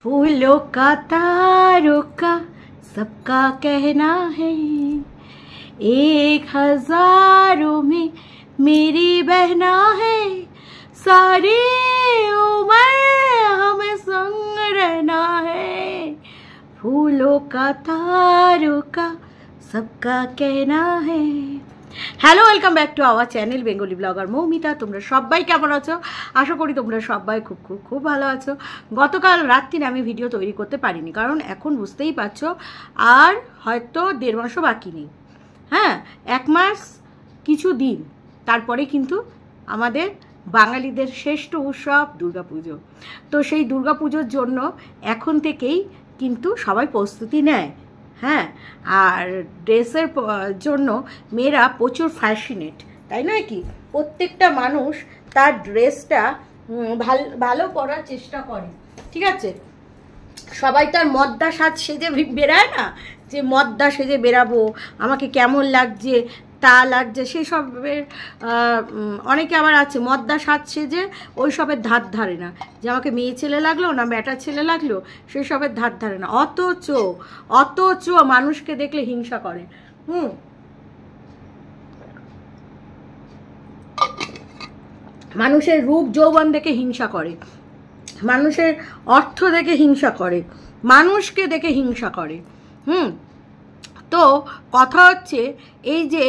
फूलों का तारों का सबका कहना है, एक हजारों में मेरी बहना है, सारी उम्र हमें संग रहना है। फूलों का तारों का सबका कहना है। Hello, welcome back to our channel Bengali blogger Moumita. তোমরা সবাই কেমন আছো? আশা করি তোমরা সবাই খুব খুব খুব ভালো আছো। গতকাল রাত্রিরে আমি ভিডিও তৈরি করতে পারিনি, কারণ এখন বুঝতেই পারছো আর হয়তো 1.5 মাসও বাকি নেই। হ্যাঁ, 1 মাস কিছু দিন, তারপরে কিন্তু আমাদের বাঙালিদের শ্রেষ্ঠ উৎসব দুর্গাপুজো। তো সেই দুর্গাপুজোর জন্য এখন থেকেই কিন্তু সবাই প্রস্তুতি নেয়। হ্যাঁ, আর ড্রেসের জন্য মেয়েরা প্রচুর ফ্যাশনেট, তাই নয় কি? প্রত্যেকটা মানুষ তার ড্রেসটা ভালো পরার চেষ্টা করে, ঠিক আছে? সবাই তার মদ্দা সাজ সেজে বেরায় না, যে মদ্দা সেজে বেরাবো, আমাকে কেমন লাগছে তা লাগছে, সেই সবের অনেকে আবার আছে মদ্দা সাজ সেজে ওই সবের ধার ধারে না, যে আমাকে মেয়ে ছেলে লাগলো না বেটা ছেলে লাগলো, সেই সবের ধার ধারে না। অথচ মানুষকে দেখলে হিংসা করে। মানুষের রূপ যৌবন দেখে হিংসা করে, মানুষের অর্থ দেখে হিংসা করে, মানুষকে দেখে হিংসা করে। তো কথা হচ্ছে এই যে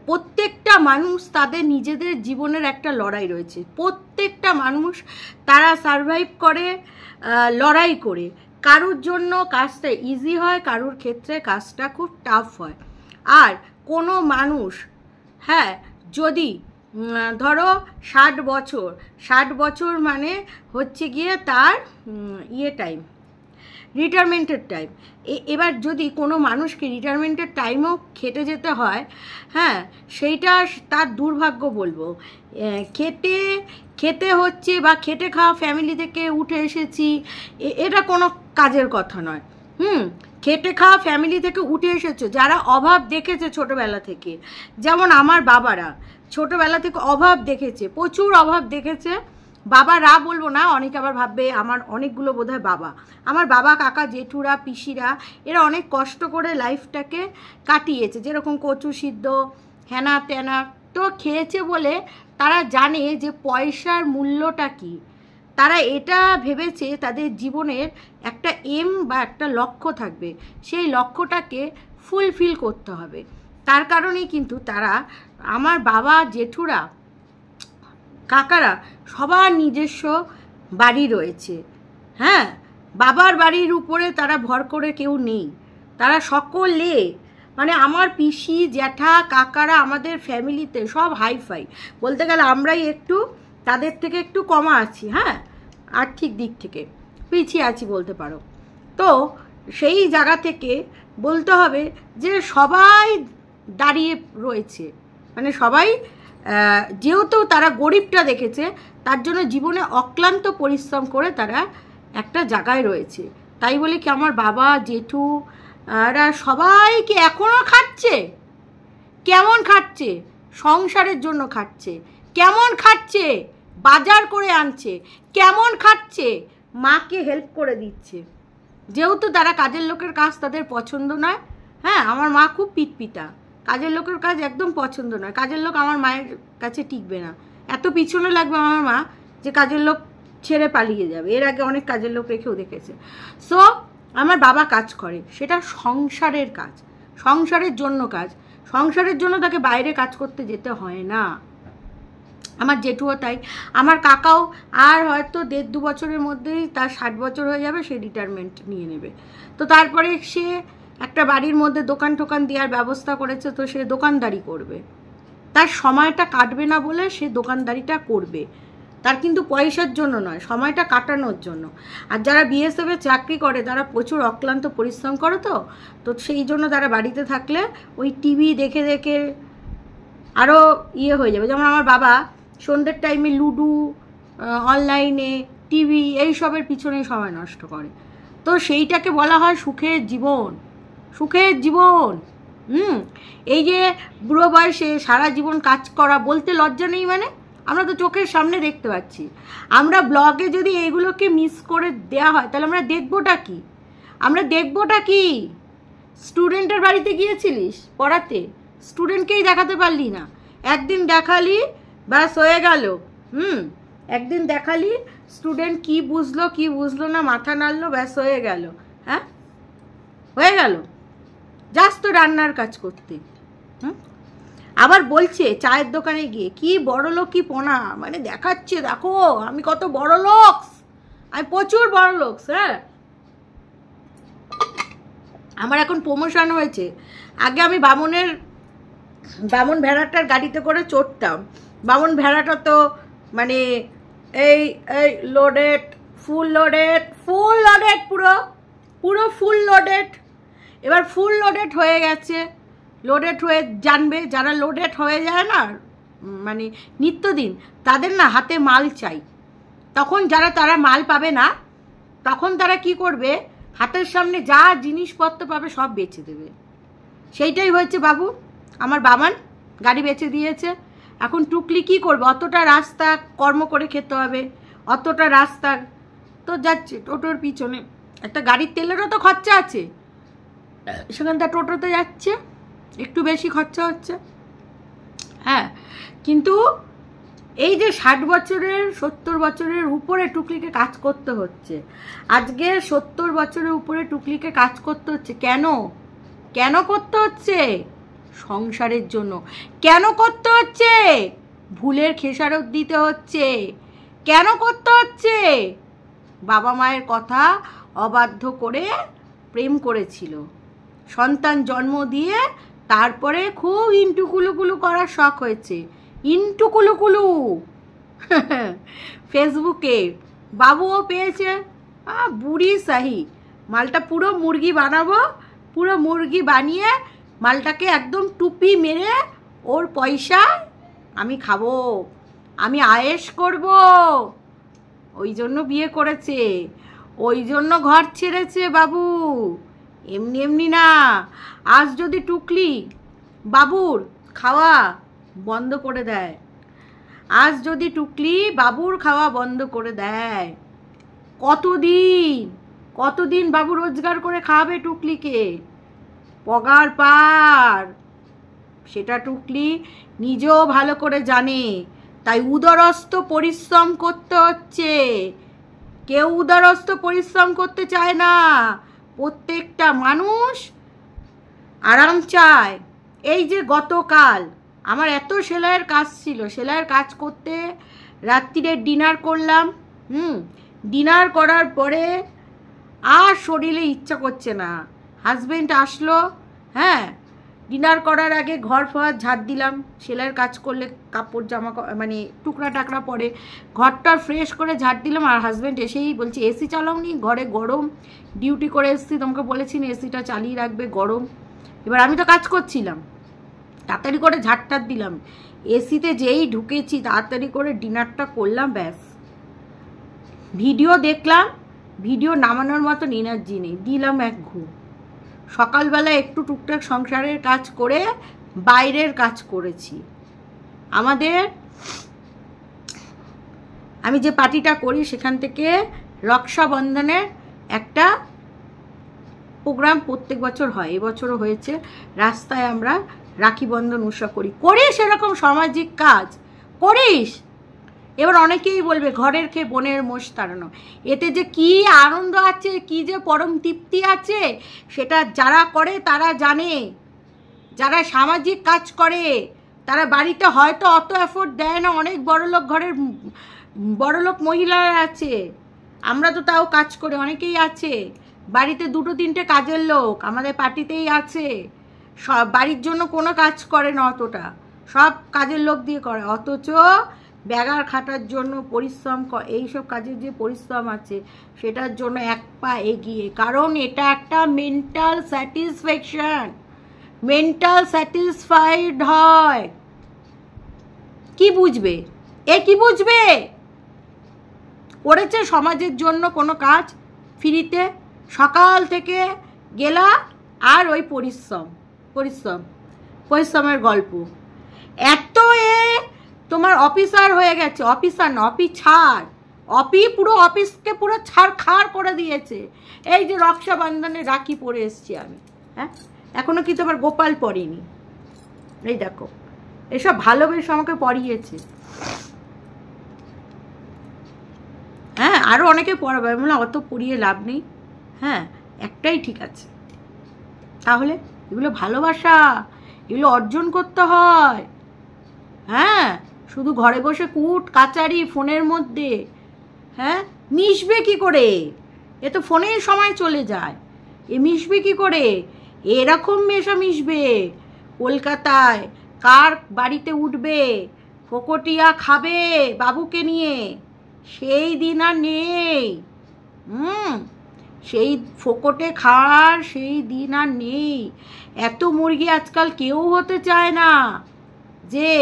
প্রত্যেকটা মানুষ তাদের নিজেদের জীবনের একটা লড়াই রয়েছে। প্রত্যেকটা মানুষ তারা সারভাইভ করে, লড়াই করে। কারোর জন্য কাজটা ইজি হয়, কারোর ক্ষেত্রে কাজটা খুব টাফ হয়। আর কোনো মানুষ, হ্যাঁ, যদি ধরো 60 বছর মানে হচ্ছে গিয়ে তার টাইম, রিটায়ারমেন্টের টাইম। এবার যদি কোনো মানুষকে রিটায়ারমেন্টের টাইমও খেটে যেতে হয়, হ্যাঁ, সেইটা তার দুর্ভাগ্য বলবো। খেতে হচ্ছে বা খেটে খাওয়া ফ্যামিলি থেকে উঠে এসেছি, এটা কোনো কাজের কথা নয়। খেটে খাওয়া ফ্যামিলি থেকে উঠে এসেছো, যারা অভাব দেখেছে ছোটোবেলা থেকে, যেমন আমার বাবারা ছোটোবেলা থেকে অভাব দেখেছে, প্রচুর অভাব দেখেছে। বাবারা বলবো না, অনেকে আবার ভাববে আমার অনেকগুলো বোধহয় বাবা, আমার বাবা, কাকা, জেঠুরা, পিসিরা, এরা অনেক কষ্ট করে লাইফটাকে কাটিয়েছে, যেরকম কচু সিদ্ধ হেনা তেনা তো খেয়েছে বলে তারা জানে যে পয়সার মূল্যটা কি। তারা এটা ভেবেছে তাদের জীবনের একটা এম বা একটা লক্ষ্য থাকবে, সেই লক্ষ্যটাকে ফুলফিল করতে হবে। তার কারণেই কিন্তু তারা, আমার বাবা, জেঠুরা, কাকারা সবার নিজস্ব বাড়ি রয়েছে। হ্যাঁ, বাবার বাড়ির উপরে তারা ভর করে কেউ নেই, তারা সকলে, মানে আমার পিসি, জ্যাঠা, কাকারা আমাদের ফ্যামিলিতে সব হাইফাই। বলতে গেলে আমরাই একটু তাদের থেকে একটু কমা আছি, হ্যাঁ, আর্থিক দিক থেকে পিছিয়ে আছি বলতে পারো। তো সেই জায়গা থেকে বলতে হবে যে সবাই দাঁড়িয়ে রয়েছে, মানে সবাই, যেহেতু তারা গরিবটা দেখেছে, তার জন্য জীবনে অক্লান্ত পরিশ্রম করে তারা একটা জায়গায় রয়েছে। তাই বলে কি আমার বাবা, জেঠু এরা সবাইকে এখনও খাচ্ছে? কেমন খাচ্ছে? সংসারের জন্য খাচ্ছে। কেমন খাচ্ছে? বাজার করে আনছে। কেমন খাচ্ছে? মাকে হেল্প করে দিচ্ছে। যেহেতু তারা কাজের লোকের কাজ তাদের পছন্দ নয়। হ্যাঁ, আমার মা খুব পিটপিটা, কাজের লোকের কাজ একদম পছন্দ নয়। কাজের লোক আমার মায়ের কাছে টিকবে না, এত পিছনে লাগবে আমার মা যে কাজের লোক ছেড়ে পালিয়ে যাবে। এর আগে অনেক কাজের লোক রেখেও দেখেছে। সো আমার বাবা কাজ করে, সেটা সংসারের কাজ, সংসারের জন্য কাজ, সংসারের জন্য তাকে বাইরে কাজ করতে যেতে হয় না। আমার জেঠুও তাই, আমার কাকাও আর হয়তো 1.5-2 বছরের মধ্যেই তার 60 বছর হয়ে যাবে, সে রিটায়ারমেন্ট নিয়ে নেবে। তো তারপরে সে একটা বাড়ির মধ্যে দোকান টোকান দেওয়ার ব্যবস্থা করেছে, তো সে দোকানদারি করবে। তার সময়টা কাটবে না বলে সে দোকানদারিটা করবে, তার কিন্তু পয়সার জন্য নয়, সময়টা কাটানোর জন্য। আর যারা বিএসএফে চাকরি করে তারা প্রচুর অক্লান্ত পরিশ্রম করে, তো সেই জন্য তারা বাড়িতে থাকলে ওই টিভি দেখে দেখে আরও হয়ে যাবে। যেমন আমার বাবা সন্ধ্যের টাইমে লুডো, অনলাইনে, টিভি, এইসবের পিছনে সময় নষ্ট করে। তো সেইটাকে বলা হয় সুখের জীবন। সুখের জীবন। এই যে বুড়ো বয়সে সারা জীবন কাজ করা, বলতে লজ্জা নেই মানে? আমরা তো চোখের সামনে দেখতে পাচ্ছি। আমরা ব্লগে যদি এইগুলোকে মিস করে দেয়া হয় তাহলে আমরা দেখবোটা কি? স্টুডেন্টের বাড়িতে গিয়েছিলিস পড়াতে, স্টুডেন্টকেই দেখাতে পারলি না। একদিন দেখালি, ব্যাস হয়ে গেল। একদিন দেখালি, স্টুডেন্ট কি বুঝলো না, মাথা নাড়লো, ব্যাস হয়ে গেল। হ্যাঁ, হয়ে গেল। যাস তো রান্নার কাজ করতে। আবার বলছে চায়ের দোকানে গিয়ে কি বড় লোক, কি পোনা, মানে দেখাচ্ছে, দেখো আমি কত বড় লোক, আমি প্রচুর বড় লোক। হ্যাঁ, আমার এখন প্রমোশন হয়েছে। আগে আমি বামন ভেড়াটার গাড়িতে করে চড়তাম। বামন ভেড়াটা তো মানে এই লোডেড, ফুল লোডেড, পুরো ফুল লোডেড। এবার ফুল লোডেড হয়ে গেছে, লোডেড হয়ে জানবে। যারা লোডেড হয়ে যায় না মানে নিত্যদিন, তাদের না হাতে মাল চাই। তখন তারা মাল পাবে না, তখন তারা কি করবে, হাতের সামনে যা জিনিসপত্র পাবে সব বেচে দেবে। সেইটাই হয়েছে বাবু। আমার বাবান গাড়ি বেচে দিয়েছে। এখন টুকলি কি করবে? অতটা রাস্তা কর্ম করে খেতে হবে, অতটা রাস্তা তো যাচ্ছে টোটোর পিছনে। একটা গাড়ির তেলেরও তো খরচা আছে, সেখানটা টোটোতে যাচ্ছে, একটু বেশি খরচা হচ্ছে। হ্যাঁ, কিন্তু এই যে 60 বছরের 70 বছরের উপরে টুকলিকে কাজ করতে হচ্ছে। আজকে 70 বছরের উপরে টুকলিকে কাজ করতে হচ্ছে। কেন করতে হচ্ছে? সংসারের জন্য। কেন করতে হচ্ছে? ভুলের খেসারত দিতে হচ্ছে। কেন করতে হচ্ছে? বাবা মায়ের কথা অবাধ্য করে প্রেম করেছিল, সন্তান জন্ম দিয়ে তারপরে খুব ইন্টুকুলুকুলু করার শখ হয়েছে। ইন্টুকুলুকুলু ফেসবুকে বাবুও পেয়েছে। বুড়ি সাহি, মালটা পুরো মুরগি বানাবো, পুরো মুরগি বানিয়ে মালটাকে একদম টুপি মেরে ওর পয়সা আমি খাবো, আমি আয়েশ করব। ওই জন্য বিয়ে করেছে, ওই জন্য ঘর ছেড়েছে বাবু, এমনি এমনি না। আজ যদি টুকলি বাবুর খাওয়া বন্ধ করে দেয়, আজ যদি টুকলি বাবুর খাওয়া বন্ধ করে দেয়, কতদিন বাবু রোজগার করে খাওয়াবে টুকলিকে? পগার পার। সেটা টুকলি নিজেও ভালো করে জানে। তাই উদরস্থ পরিশ্রম করতে হচ্ছে। কেউ উদরস্থ পরিশ্রম করতে চায় না। প্রত্যেকটা মানুষ আরাম চায়। এই যে গতকাল আমার এত সেলাইয়ের কাজ ছিল, সেলাইয়ের কাজ করতে রাত্রিরে ডিনার করলাম। ডিনার করার পরে আর শরীরে ইচ্ছা করছে না। হাজবেন্ড আসলো, হ্যাঁ, ডিনার করার আগে ঘর ফর ঝাড় দিলাম। সেলাইয়ের কাজ করলে কাপড় জামা মানে টুকরা টাকরা পরে ঘরটা ফ্রেশ করে ঝাড় দিলাম। আর হাজবেন্ড এসেই বলছে এসি চালাওনি, ঘরে গরম, ডিউটি করে এসছি, তোমাকে বলেছি না এসিটা চালিয়ে রাখবে, গরম। এবার আমি তো কাজ করছিলাম, তাড়াতাড়ি করে ঝাড়টার দিলাম। এসিতে যেই ঢুকেছি তাড়াতাড়ি করে ডিনারটা করলাম, ব্যাস। ভিডিও দেখলাম, ভিডিও নামানোর মতন এনার্জি নেই, দিলাম এক ঘুম। সকালবেলা একটু টুকটাক সংসারের কাজ করে বাইরের কাজ করেছি। আমি যে পার্টিটা করি সেখান থেকে রক্ষাবন্ধনের একটা প্রোগ্রাম প্রত্যেক বছর হয়, এবছরও হয়েছে। রাস্তায় আমরা রাখি বন্ধন উৎসব করিস এরকম সামাজিক কাজ করিস। এবার অনেকেই বলবে ঘরের খেয়ে বোনের মোষ তাড়ানো, এতে যে কি আনন্দ আছে, কি যে পরম তৃপ্তি আছে, সেটা যারা করে তারা জানে। যারা সামাজিক কাজ করে তারা বাড়িতে হয়তো অত এফোর্ট দেয় না, অনেক বড়লোক ঘরের বড়লোক মহিলারা আছে, আমরা তো তাও কাজ করে, অনেকেই আছে বাড়িতে 2-3টে কাজের লোক আমাদের পার্টিতেই আছে। সব বাড়ির জন্য কোনো কাজ করে না, অতটা সব কাজের লোক দিয়ে করে। অথচ ব্যাগার খাটার জন্য পরিশ্রম, এইসব কাজের যে পরিশ্রম আছে সেটার জন্য এক পা এগিয়ে। কারণ এটা একটা মেন্টাল স্যাটিসফ্যাকশন, মেন্টাল স্যাটিসফাইড হয়। কি বুঝবে কি বুঝবে? করেছে সমাজের জন্য কোনো কাজ ফ্রিতে, সকাল থেকে গেলা আর ওই পরিশ্রমের গল্প। এত তোমার অফিসার হয়ে গেছে, অফিসার না অফিসার, পুরো অফিসকে পুরো ছাড়খাড় করে দিয়েছে। এই যে রক্ষাবন্ধনে রাখি পরে এসছি আমি, হ্যাঁ এখনো কিন্তু আবার গোপাল পরিনি, এই দেখো এসব ভালোবেসে আমাকে পরিয়েছে। হ্যাঁ আরও অনেকে পড়াবে, আমি বললাম অত পড়িয়ে লাভ নেই, হ্যাঁ একটাই ঠিক আছে। তাহলে এগুলো ভালোবাসা, এগুলো অর্জন করতে হয়। হ্যাঁ শুধু ঘরে বসে কুট কাচারি ফোনের মধ্যে, হ্যাঁ মিশবে কি করে? এ তো ফোনেই সময় চলে যায়, এ মিশবে কি করে? এরকম মেশা মিশবে। কলকাতায় কার বাড়িতে উঠবে, ফোকটিয়া খাবে বাবুকে নিয়ে, সেই দিন আর নেই। সেই ফোকটে খাওয়ার সেই দিন আর নেই। এত মুরগি আজকাল কেউ হতে চায় না যে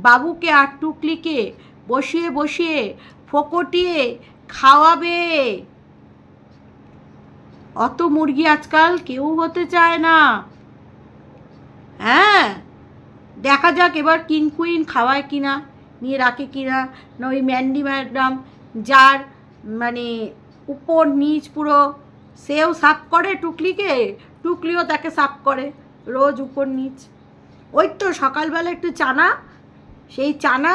বাবুকে আর টুকলিকে বসিয়ে বসিয়ে ফোকটিয়ে খাওয়াবে। অত মুরগি আজকাল কেউ হতে চায় না। হ্যাঁ দেখা যাক এবার কিং কুইন খাওয়ায় কিনা, নিয়ে রাখে কিনা। না ওই ম্যান্ডি ম্যাডাম যার মানে উপর নিচ পুরো, সেও সাফ করে টুকলিকে, টুকলিও তাকে সাফ করে রোজ উপর নিচ। ওই তো সকালবেলা একটু চানা, সেই চানা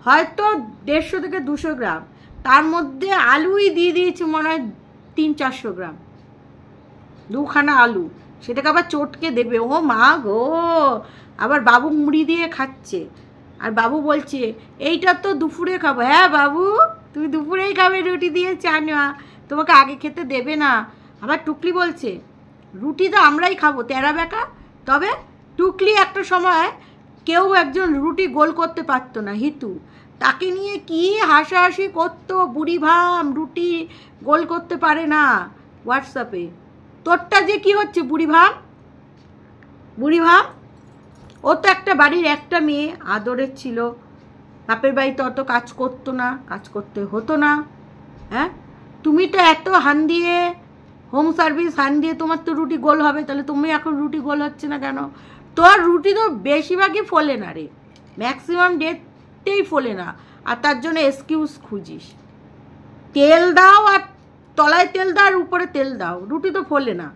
হয়তো 150 থেকে 200 গ্রাম, তার মধ্যে আলুই দিয়ে দিয়েছে মনে হয় 300-400 গ্রাম, 2খানা আলু, সেটাকে আবার চটকে দেবে। ও মা গো, আবার বাবু মুড়ি দিয়ে খাচ্ছে, আর বাবু বলছে এইটা তো দুপুরে খাবো। হ্যাঁ বাবু তুমি দুপুরেই খাবে রুটি দিয়ে চানা, তোমাকে আগে খেতে দেবে না। আবার টুকলি বলছে রুটি তো আমরাই খাবো তেরা বেকা। তবে টুকলি একটা সময় কেউ একজন রুটি গোল করতে পারতো না, হিতু, তাকে নিয়ে কি হাসাহাসি করতো, বুড়ি ভাম রুটি গোল করতে পারে না হোয়াটসঅ্যাপে। তোরটা যে কি হচ্ছে বুড়ি ভাম, বুড়ি ভাম। ও তো একটা বাড়ির একটা মেয়ে, আদরের ছিল, বাপের বাড়িতে অত কাজ করতো না, কাজ করতে হতো না। হ্যাঁ তুমি তো এত হান দিয়ে হোম সার্ভিস হান দিয়ে তোমার তো রুটি গোল হবে, তাহলে তুমি এখন রুটি গোল হচ্ছে না কেন? তোর রুটি তো বেশিরভাগই ফোলে না রে, ম্যাক্সিমাম ডেটেই ফোলে না, আর তার জন্য এক্সকিউজ খুঁজিস। তেল দাও আর তলায় তেল দাও আর উপরে তেল দাও, রুটি তো ফোলে না।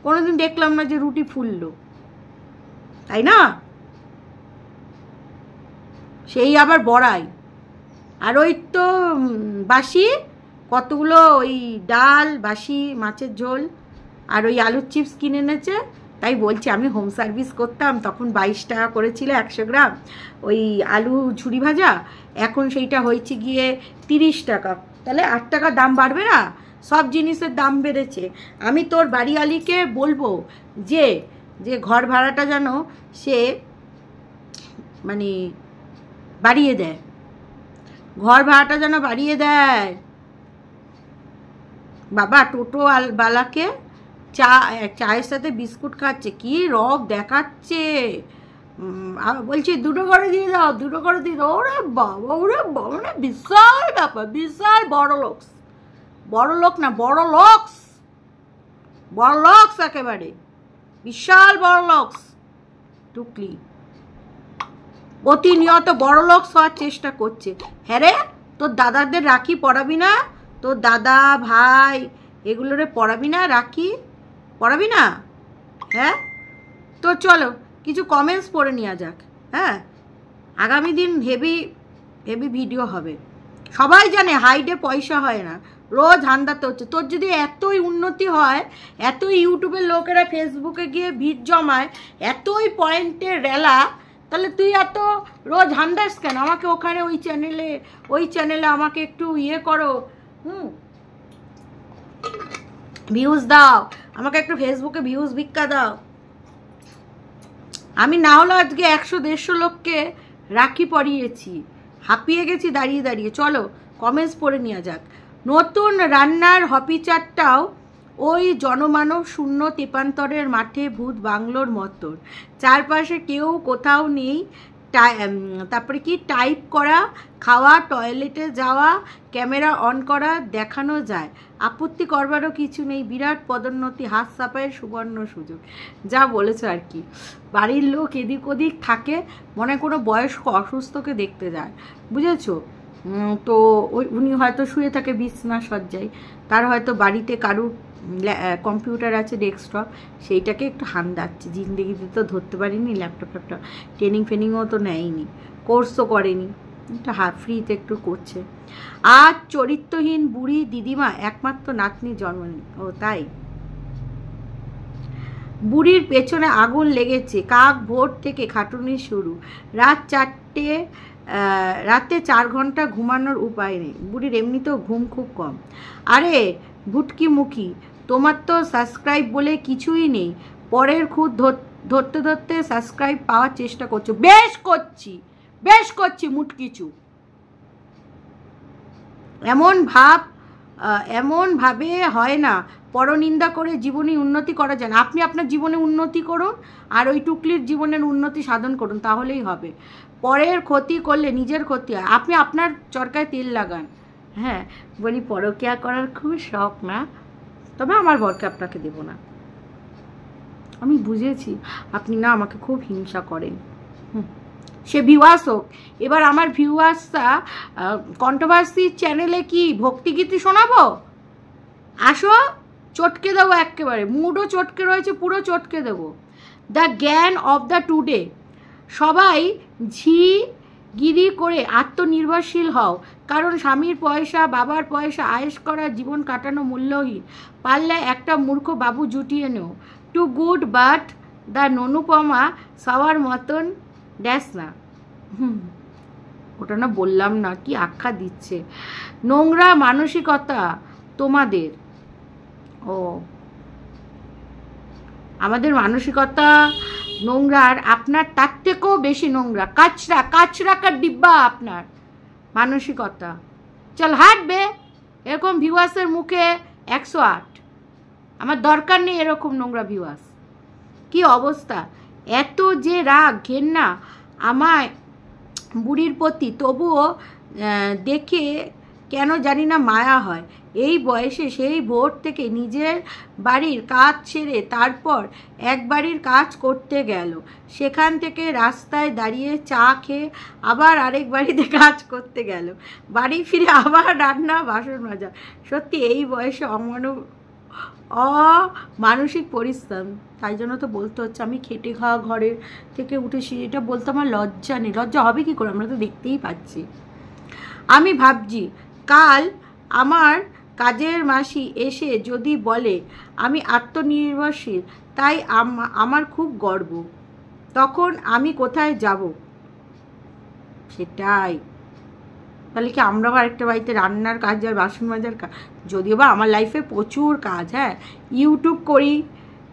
কোনোদিন দেখলাম না যে রুটি ফুললো, তাই না? সেই আবার বড়াই, আর ওই তো বাসি কতগুলো ওই ডাল, বাসি মাছের ঝোল, আর ওই আলুর চিপস কিনে এনেছে। তাই বলছি আমি হোম সার্ভিস করতাম তখন 22 টাকা করেছিল 100 গ্রাম ওই আলু ঝুরি ভাজা, এখন সেইটা হয়েছে গিয়ে 30 টাকা। তাহলে 8 টাকা দাম বাড়বে না? সব জিনিসের দাম বেড়েছে। আমি তোর বাড়িওয়ালিকে বলবো যে যে ঘর ভাড়াটা যেন সে মানে বাড়িয়ে দেয়, ঘর ভাড়াটা যেন বাড়িয়ে দেয়। বাবা টোটো বালাকে চায়ের সাথে বিস্কুট খাচ্ছে, কি রক দেখাচ্ছে, বলছি 2টো করে দিয়ে দাও, 2টো করে দিয়ে দাও। ওরে বাবা, ওরে বাবা, মানে বিশাল ব্যাপার, বিশাল বড় লোকস, বড় লোক না বড় লোকস, বড় লোকস একেবারে বিশাল বড় লোকস। টুকলি প্রতিনিয়ত বড় লোকস হওয়ার চেষ্টা করছে। হ্যাঁ রে, তোর দাদাদের রাখি পরাবি না? তোর দাদা ভাই এগুলোরে পরাবি না? রাখি পরাবি না? হ্যাঁ তো চলো কিছু কমেন্টস পড়ে নেওয়া যাক। হ্যাঁ আগামী দিন হেভি হেভি ভিডিও হবে। সবাই জানে হাইডে পয়সা হয় না, রোজ হান্দাতে হচ্ছে। তোর যদি এতই উন্নতি হয়, এতই ইউটিউবের লোকেরা ফেসবুকে গিয়ে ভিড় জমায়, এতই পয়েন্টের রেলা, তাহলে তুই এত রোজ হান্দাস কেন? আমাকে ওখানে ওই চ্যানেলে আমাকে একটু ইয়ে করো, ভিউজ দাও, আমাকে একটু ফেসবুকে ভিউজ ভিক্ষা দাও। আমি না হলো আজকে 100-150 লোককে রাখি পরিয়েছি, হাঁপিয়ে গেছি দাঁড়িয়ে দাঁড়িয়ে। চলো কমেন্টস পড়ে নেওয়া যাক। নতুন রান্নার হপিচারটাও ওই জনমানব শূন্য তেপান্তরের মাঠে ভূত বাংলোর মতন, চারপাশে কেউ কোথাও নেই, তারপরে কি টাইপ করা, খাওয়া, টয়লেটে যাওয়া, ক্যামেরা অন করা, দেখানো যায়, আপত্তি করবারও কিছু নেই। বিরাট পদোন্নতি, হাত সাফাইয়ের সুবর্ণ সুযোগ। যা বলেছো আর কি। বাড়ির লোক এদিক ওদিক থাকে, মনে কোনো বয়স্ক অসুস্থকে দেখতে যায়, বুঝেছো? তো উনি হয়তো শুয়ে থাকে বিছনা সজ্জায়, তার হয়তো বাড়িতে কারুর কম্পিউটার আছে, ডেস্কটপ, সেইটাকে একটু হান দাচ্ছে। জিন্দেগিতে তো ধরতে পারিনি ল্যাপটপ ফ্যাপটপ, ট্রেনিং ফেনিংও তো নেয়নি, কোর্সও করেনি, একটা ফ্রিতে একটু করছে। আজ চরিত্রহীন বুড়ি দিদিমা একমাত্র নাতনি জন্ম নেই। ও তাই? বুড়ির পেছনে আগুন লেগেছে, কাক ভোর থেকে খাটুনি শুরু, রাতে 4 ঘন্টা ঘুমানোর উপায় নেই। বুড়ির এমনিতেও ঘুম খুব কম। আরে ভুটকি মুখী, তোমার তো সাবস্ক্রাইব বলে কিছুই নেই, পরের খুদ ধরতে ধরতে সাবস্ক্রাইব পাওয়ার চেষ্টা করছো। বেশ করছি মুটকিচু। এমনভাবে হয় না, পরনিন্দা করে জীবনে উন্নতি করা যায় না। আপনি আপনার জীবনে উন্নতি করুন, আর ওই টুকলির জীবনের উন্নতি সাধন করুন, তাহলেই হবে। পরের ক্ষতি করলে নিজের ক্ষতি হয়। আপনি আপনার চরকায় তেল লাগান। হ্যাঁ, বলি পরকিয়া করার খুব শখ না, তবে আমার বরকে আপনাকে দেব না। আমি বুঝেছি আপনি না আমাকে খুব হিংসা করেন। সে ভিউয়ার্স হোক। এবার আমার ভিউয়ার্সটা কন্ট্রোভার্সি চ্যানেলে কি ভক্তিগীতি শোনাবো? আসো, চটকে দেবো একেবারে, মুডও চটকে রয়েছে, পুরো চটকে দেবো। দ্য জ্ঞান অফ দ্য টুডে। সবাই গিরি করে আত্মনির্ভরশীল হও, কারণ স্বামীর পয়সা, বাবার পয়সা আয়েশ করা, জীবন কাটানো মূল্যহীন। পারলে একটা মূর্খ বাবু জুটিয়ে নেও। টু গুড বাট দ্য ননুপমা সবার মতন ড্যাস না। ওটা না বললাম না, কি আখ্যা দিচ্ছে। নোংরা মানসিকতা তোমাদের। ও, আমাদের মানসিকতা নোংরা, আর আপনার তার থেকেও বেশি নোংরা। কাচরা কার ডিব্বা আপনার মানসিকতা। চল হাঁটবে এরকম ভিউয়ার্সের মুখে 108। আমার দরকার নেই এরকম নোংরা ভিউয়ার্স। কি অবস্থা, এত যে রাগ ঘেন্না আমায় বুড়ির প্রতি, তবুও দেখে কেন জানি না মায়া হয়। এই বয়সে সেই ভোর থেকে নিজের বাড়ির কাজ ছেড়ে তারপর এক বাড়ির কাজ করতে গেল, সেখান থেকে রাস্তায় দাঁড়িয়ে চা খেয়ে আবার আরেক বাড়িতে কাজ করতে গেল, বাড়ি ফিরে আবার রান্না, বাসন মাজা। সত্যি এই বয়সে মানসিক পরিশ্রম। তাই জন্য তো বলতে হচ্ছে আমি খেটে খাওয়া ঘরের থেকে উঠেছি। এটা বলতে আমার লজ্জা নেই। লজ্জা হবে কি করে, আমরা তো দেখতেই পাচ্ছি। আমি ভাবছি কাল আমার কাজের মাসি এসে যদি বলে আমি আত্মনির্ভরশীল, তাই আমার খুব গর্ব, তখন আমি কোথায় যাব? সেটাই। তাহলে কি আমরাও আরেকটা বাড়িতে রান্নার কাজ আর বাসন মাজার কাজ? যদিও বা আমার লাইফে প্রচুর কাজ। হ্যাঁ, ইউটিউব করি,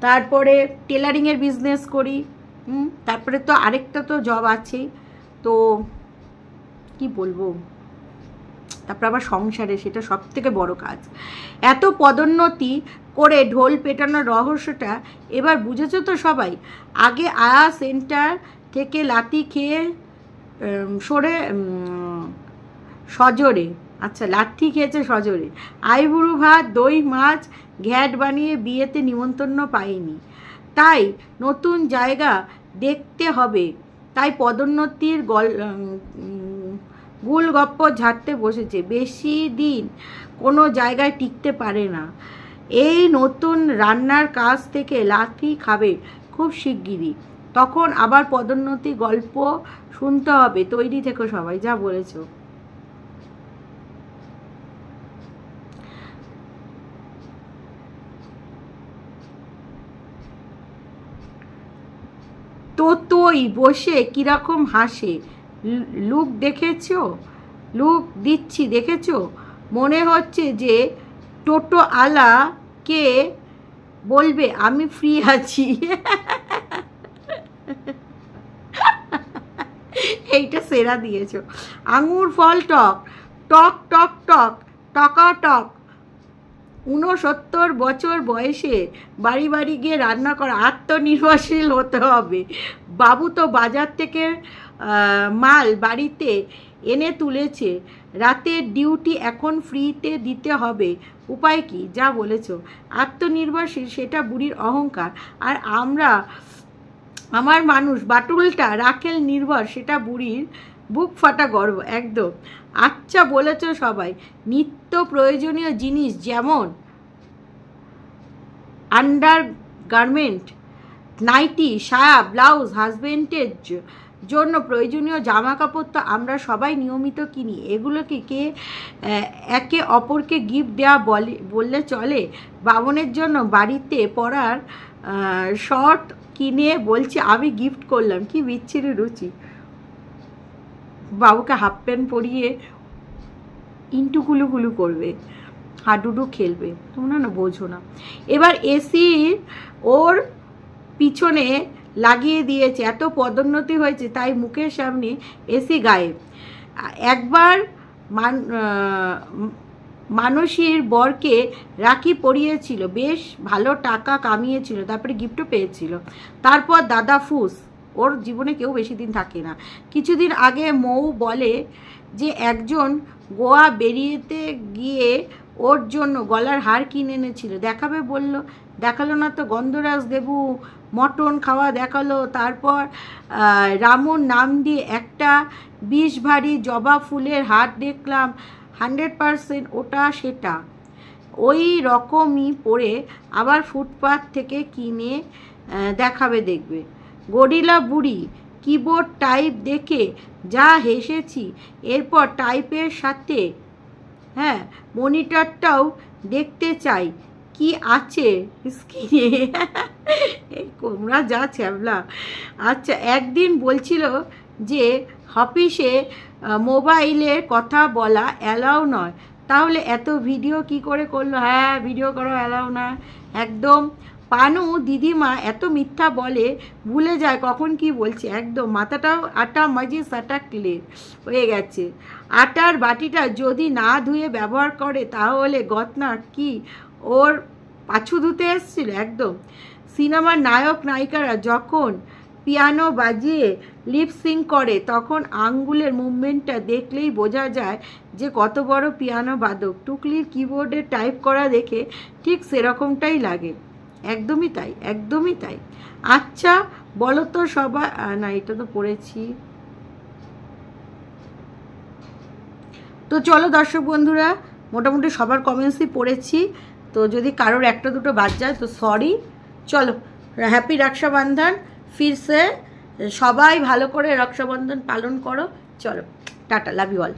তারপরে টেলারিংয়ের বিজনেস করি, তারপরে তো আরেকটা তো জব আছেই। তো কি বলবো, তারপর আবার সংসারে, সেটা সব থেকে বড় কাজ। এত পদোন্নতি করে ঢোল পেটানোর রহস্যটা এবার বুঝেছো তো সবাই। আগে আয়া সেন্টার থেকে লাতি খেয়ে সজোরে, আচ্ছা লাঠি খেয়েছে সজোরে, আইবুড়ো ভাত, দই মাছ, ঘ্যাট বানিয়ে বিয়েতে নিমন্ত্রণ পাইনি, তাই নতুন জায়গা দেখতে হবে, তাই পদোন্নতির গুলগপ্প ঝাড়তে বসেছে। বেশি দিন কোনো জায়গায় টিকতে পারে না। এই নতুন রান্নার কাজ থেকে লাথি খাবে খুব শিগগিরই, তখন আবার পদোন্নতি গল্প শুনতে হবে। তৈরি থেকো সবাই। যা বলেছো। তোই বসে কিরকম হাসে, লুক দেখেছো? মনে হচ্ছে যে টোটো আলাকে বলবে আমি ফ্রি আছি। এইটা সেরা দিয়েছো। আঙুর ফল টক টক টক টক টকা টক। 69 বছর বয়সে বাড়ি বাড়ি গিয়ে রান্না করা। আত্মনির্ভরশীল হতে হবে। বাবু তো বাজার থেকে মাল বাড়িতে এনে তুলেছে, রাতের ডিউটি এখন ফ্রিতে দিতে হবে, উপায় কি? যা বলেছ, আত্মনির্ভরশীল সেটা বুড়ির অহংকার, আর আমার মানুষ বাটুলটা রাখেল নির্ভর সেটা বুড়ির বুক ফাটা গর্ব। একদম আচ্ছা বলেছ সবাই। নিত্য প্রয়োজনীয় জিনিস যেমন আন্ডার গার্মেন্ট, নাইটি, সায়া, ব্লাউজ, হাজবেন্ডের জন্য প্রয়োজনীয় জামা কাপড় তো আমরা সবাই নিয়মিত কিনি। এগুলোকে একে অপরকে গিফট দেওয়া বললে চলে? বাবনের জন্য বাড়িতে পরার শর্ট কিনে বলছি আমি গিফট করলাম, কি বিচ্ছিরি রুচি। বাবুকে হাফ প্যান্ট পরিয়ে ইন্টুকুলুকুলু করবে, হাডুডু খেলবে, তোমরা না বোঝো না। এবার এসি ওর পিছনে লাগিয়ে দিয়েছে, এত পদোন্নতি হয়েছে তাই মুখের সামনে এসি গায়েব। একবার মানসীর বরকে রাখি পরিয়েছিল, বেশ ভালো টাকা কামিয়েছিল, তারপরে গিফটও পেয়েছিল। তারপর দাদা ফুস, ওর জীবনে কেউ বেশি দিন থাকে না। কিছুদিন আগে মৌ বলে যে একজন গোয়া বেরিয়েতে গিয়ে ওর জন্য গলার হার কিনে এনেছিল, দেখাবে বলল, দেখালো না তো। গন্ধরাজ দেবু মটন খাওয়া দেখালো, তারপর রামুর নাম দিয়ে একটা 20 ভারী জবা ফুলের হার দেখলাম, 100% ওটা সেটা ওই রকমই পরে আবার ফুটপাথ থেকে কিনে দেখাবে, দেখবে। গরিলা বুড়ি কিবোর্ড টাইপ দেখে যা হেসেছি, এরপর টাইপের সাথে মনিটরটাও দেখতে চাই কি আছে স্ক্রিনে। তোমরা যা ছ্যাবলা। আচ্ছা, একদিন বলছিল যে অফিসে মোবাইলের কথা বলা অ্যালাউ নয়, তাহলে এত ভিডিও কি করে করলো? হ্যাঁ, ভিডিও করা অ্যালাউ না একদম। পানু দিদিমা এত মিথ্যা বলে, ভুলে যায় কখন কি বলছে। একদম মাথাটাও আটা মাঝি সাটা ক্লে হয়ে গেছে। আটার বাটিটা যদি না ধুয়ে ব্যবহার করে তাহলে গতনা কি ওর পাছু ধুতে এসেছিল? একদম। সিনেমার নায়ক নায়িকারা যখন পিয়ানো বাজিয়ে লিপসিং করে তখন আঙ্গুলের মুভমেন্টটা দেখলেই বোঝা যায় যে কত বড় পিয়ানো বাদক। টুকলির কিবোর্ডে টাইপ করা দেখে ঠিক সেরকমটাই লাগে। একদমই তাই, একদমই তাই। আচ্ছা বলো তো সবাই, না এটা তো পড়েছি। তো চলো দর্শক বন্ধুরা, মোটামুটি সবার কমেন্টসই পড়েছি। তো যদি কারোর একটা দুটো বাদ যায় তো সরি। চলো, হ্যাপি রক্ষাবন্ধন। ফিরসে সবাই ভালো করে রক্ষাবন্ধন পালন করো। চলো, টাটা, লাভ ইউ অল।